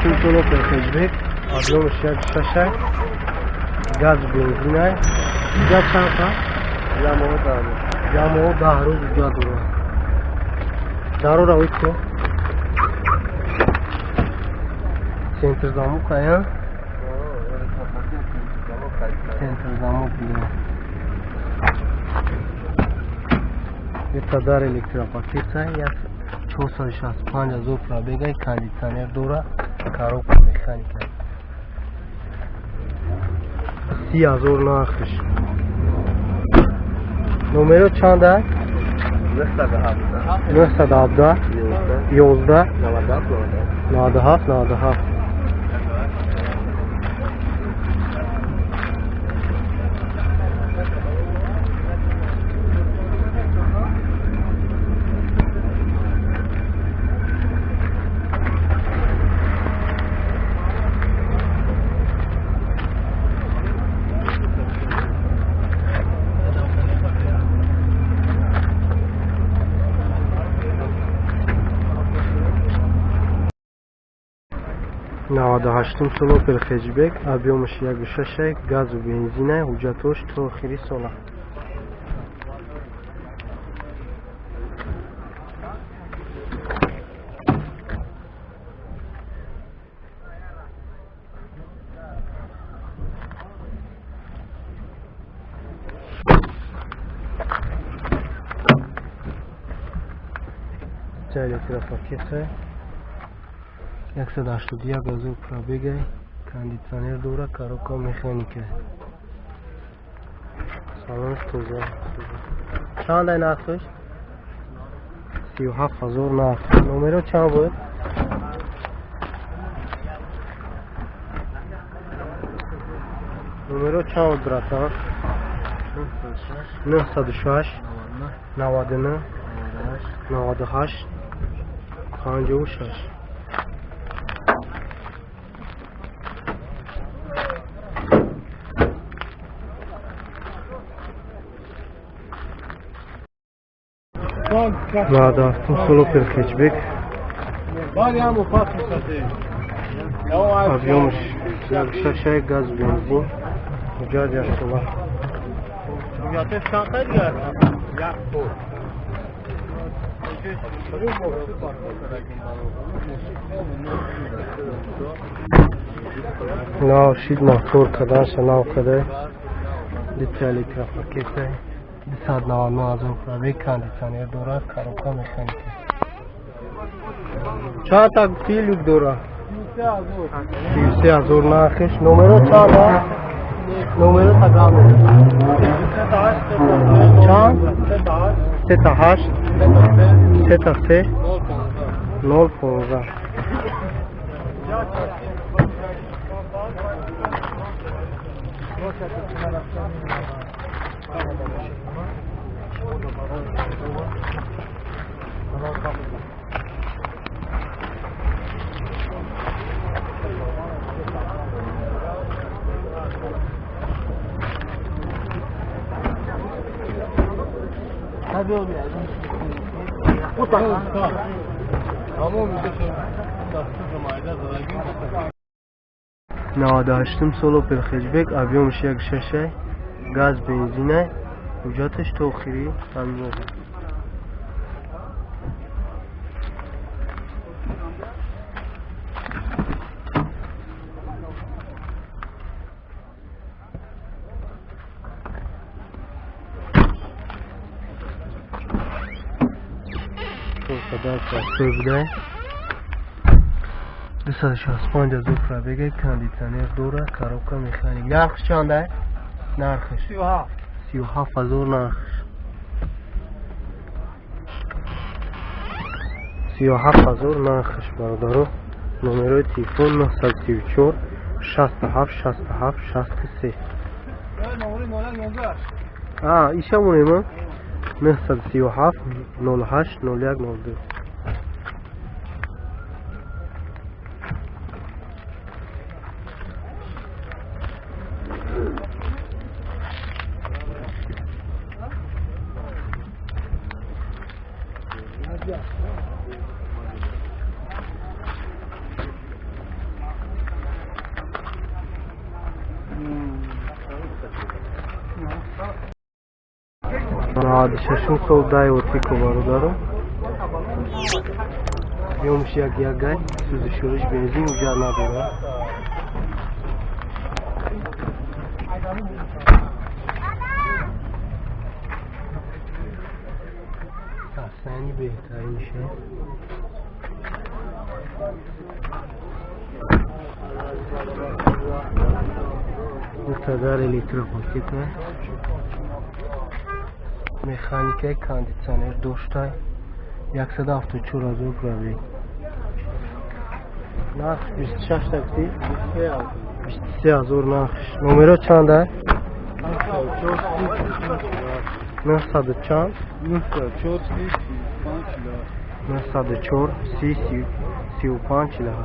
هشتم سولو پرخیجبک آبیومش یک ششه گاز بنزینه اینجا چند تا؟ جمعه 10 روز اینجا دوره دارو را ویت کو سنتر زامو کایا سنتر زامو بیده یه تدار الکترا پاکیت های یک 465 از اوپرا بگه کاندیسانر دوره کاروکا مکانیکه 30,000 ناخش نمرو چند است؟ 917 11 97 98 سولو پرخیجبک объемش 1.6 газ و бензине ҳуҷҷатош то охири сола электропакет 181 از او پرابیگه کاندیسانر دوره کاروکا مکانیکه سالانش توزه چند های نرخش؟ 37,000 نرخ نمرو چند بود؟ نمرو چند بود براتان؟ 906 99 98 56 بعد سولو پرخیجبک объемش 1.6 گاز بنزین جاجش صبح ناو شید موتور کداش ناو کده دیت الکتروپاکیت 299 از اون پرابیگ کاندیسانر دوره کاروکا مکانیکه چند تا گفتی لوک دوره 33,000 ناخش نمرو چند هست؟ نمرو تقامه چند؟ 38 33 015 98 سولو پرخیجبک объемش 1.6 گاز بنزینه ҳуҷҷаташ то охири ҳамин بوده 265 از او پرابیگ کاندیسانر دوره کاروکا مکانیک نرخش چنده؟ نرخش 37,000 نرخش 37,000 نرخش برادرو نمره تلفن 934 67 67 63 ایشه مونیم 937 08 01 02 96 сол дай отику бародаро ёмш як-ягай сӯзишёриш бензин уҷа надора сафсани беҳтаринше дуктадар электропакета механикаи кондитсионер доштай 174 000 пробег нарх 26 такси 23 000 нарх номеро чанда 900 чанд 904 35 48 95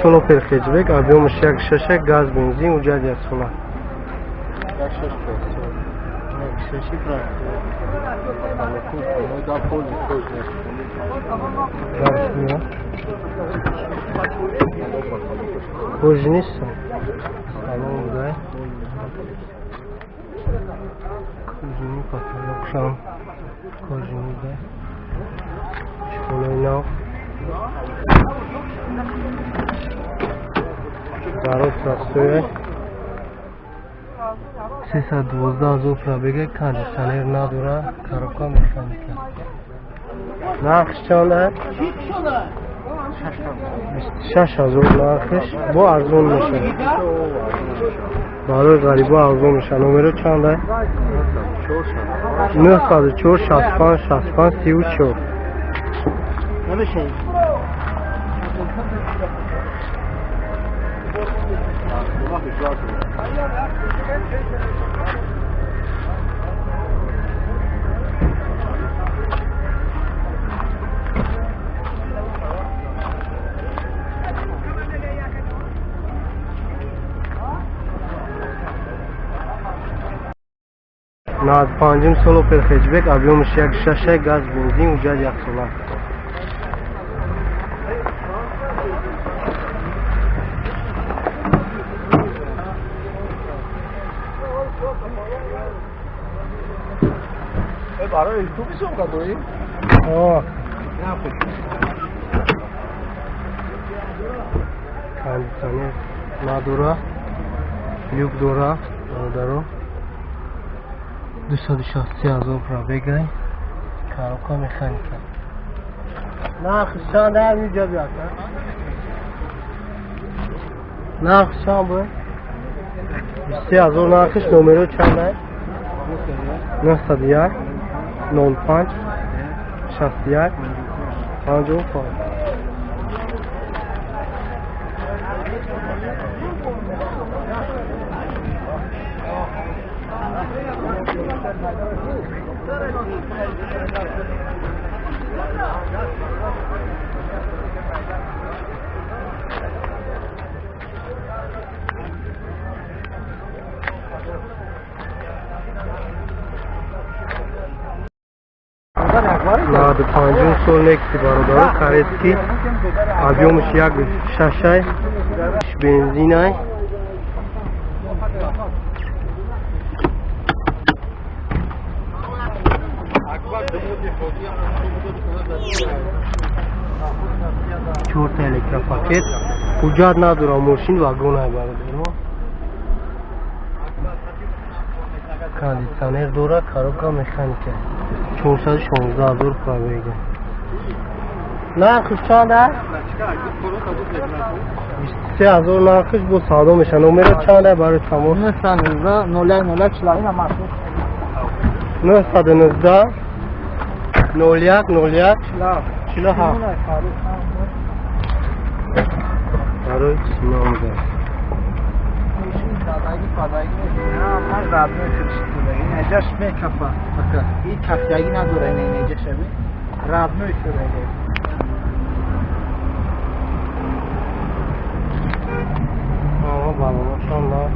соло перхеҷбек объёмаш 1.6 газ бензин уҷад 1 хона хӯҷ нистам салом будай кӯҷини паталокшам кӯҷини да шхонаи нав дароз растоя 312 000 пробега кондитсионер надора коробка механика нархш чанда 26 000 нархш бо арзон мешад барои ғарибо арзон мешад номеро чанда 904 65 65 34 95 соло перхеҷбек объёмаш 1.6 газ бензин уҷад 1 сола برای تو بیشتر کدویی؟ кондитсионер надора люк дора даро 260 000 пробегай коробка механика нархш чанда ҳаминҷо биёд нархш чанд буд 23 000 нархш номеро чанда 91 05 61 55 95 сол некси бародаро каретки объёмаш 1.6 бензинай чорта электропакет ҳуҷҷат надорам мошин вагонай бародаро кондитсионер дора коробка механика 416 000 пробега нархш чанд аст 23 000 нархш бо савдо мешавад номеро чанд аст барои тамос 919 01 01 47 барои номер فدایی نه من رادمه شده این اینجاش میکفه فقط این کفیایی نداره این اینجا شبیه رادمه شده بابا ماشاءالله